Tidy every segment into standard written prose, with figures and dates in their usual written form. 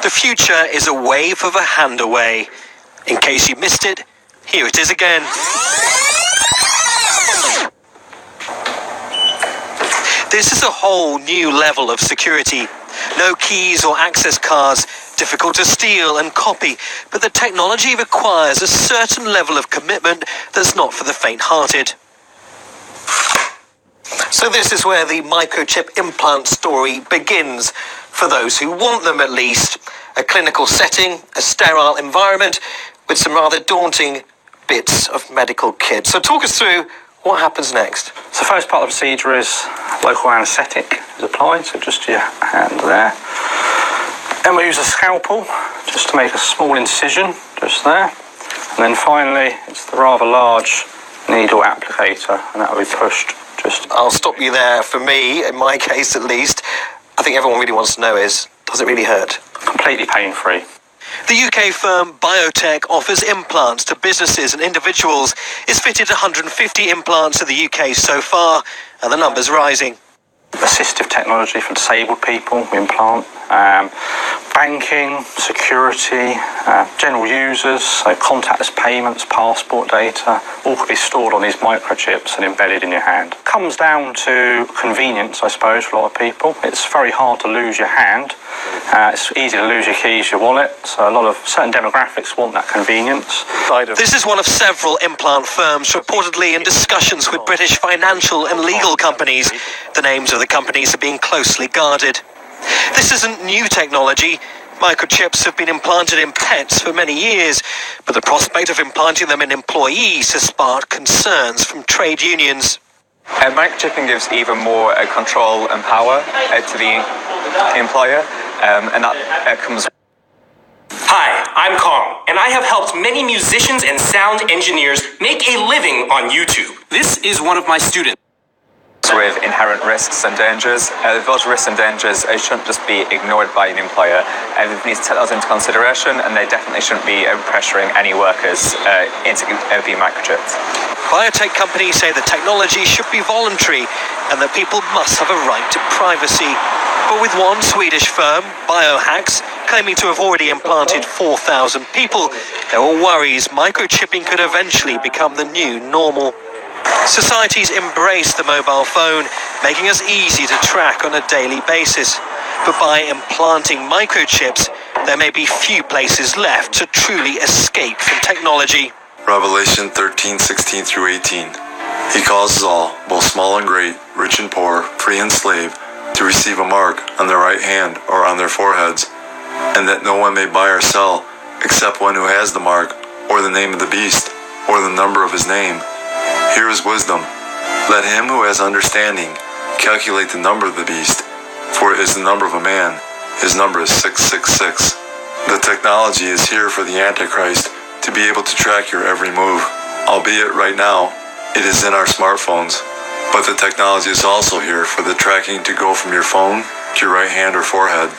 The future is a wave of a hand away. In case you missed it, here it is again. This is a whole new level of security. No keys or access cards, difficult to steal and copy, but the technology requires a certain level of commitment that's not for the faint-hearted. So this is where the microchip implant story begins, for those who want them at least. A clinical setting, a sterile environment, with some rather daunting bits of medical kit. So talk us through what happens next. So the first part of the procedure is local anaesthetic is applied, so just your hand there. Then we use a scalpel just to make a small incision just there. And then finally it's the rather large needle applicator, and that will be pushed just... I'll stop you there. For me, in my case at least, I think everyone really wants to know is, does it really hurt? Completely pain-free. The UK firm Biotech offers implants to businesses and individuals. It's fitted 150 implants to the UK so far, and the number's rising. Assistive technology for disabled people, we implant. Banking, security, general users, so contactless payments, passport data, all can be stored on these microchips and embedded in your hand. Comes down to convenience, I suppose, for a lot of people. It's very hard to lose your hand. It's easy to lose your keys, your wallet, so a lot of certain demographics want that convenience. This is one of several implant firms reportedly in discussions with British financial and legal companies. The names of the companies are being closely guarded. This isn't new technology. Microchips have been implanted in pets for many years, but the prospect of implanting them in employees has sparked concerns from trade unions. Microchipping gives even more control and power to the employer, and that comes... Hi, I'm Carl, and I have helped many musicians and sound engineers make a living on YouTube. This is one of my students. With inherent risks and dangers. Those risks and dangers shouldn't just be ignored by an employer. We need to take those into consideration, and they definitely shouldn't be pressuring any workers into being microchipped. Biotech companies say the technology should be voluntary and that people must have a right to privacy. But with one Swedish firm, Biohacks, claiming to have already implanted 4,000 people, there are worries microchipping could eventually become the new normal. Societies embrace the mobile phone, making us easy to track on a daily basis. But by implanting microchips, there may be few places left to truly escape from technology. Revelation 13:16 through 18. He causes all, both small and great, rich and poor, free and slave, to receive a mark on their right hand or on their foreheads, and that no one may buy or sell, except one who has the mark, or the name of the beast, or the number of his name. Here is wisdom. Let him who has understanding calculate the number of the beast, for it is the number of a man. His number is 666. The technology is here for the Antichrist to be able to track your every move. Albeit right now, it is in our smartphones. But the technology is also here for the tracking to go from your phone to your right hand or forehead.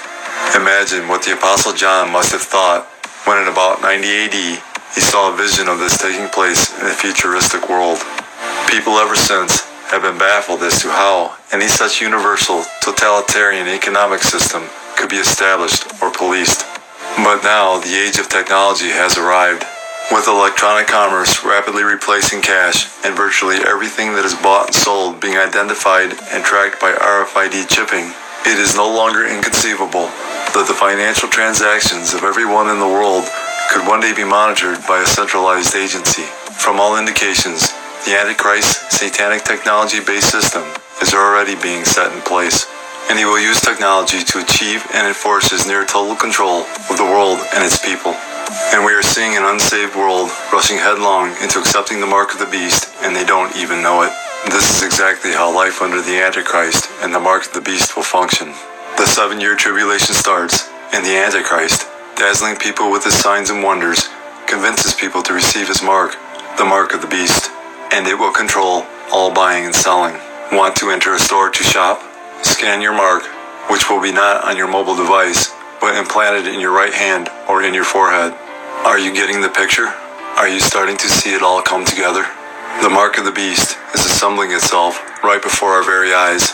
Imagine what the Apostle John must have thought when in about 90 AD, he saw a vision of this taking place in a futuristic world. People ever since have been baffled as to how any such universal totalitarian economic system could be established or policed. But now the age of technology has arrived. With electronic commerce rapidly replacing cash and virtually everything that is bought and sold being identified and tracked by RFID chipping, it is no longer inconceivable that the financial transactions of everyone in the world could one day be monitored by a centralized agency. From all indications, the Antichrist satanic technology-based system is already being set in place, and he will use technology to achieve and enforce his near total control of the world and its people. And we are seeing an unsaved world rushing headlong into accepting the mark of the beast, and they don't even know it. This is exactly how life under the Antichrist and the mark of the beast will function. The 7-year tribulation starts, and the Antichrist, dazzling people with his signs and wonders, convinces people to receive his mark, the mark of the beast, and it will control all buying and selling. Want to enter a store to shop? Scan your mark, which will be not on your mobile device, but implanted in your right hand or in your forehead. Are you getting the picture? Are you starting to see it all come together? The mark of the beast is assembling itself right before our very eyes.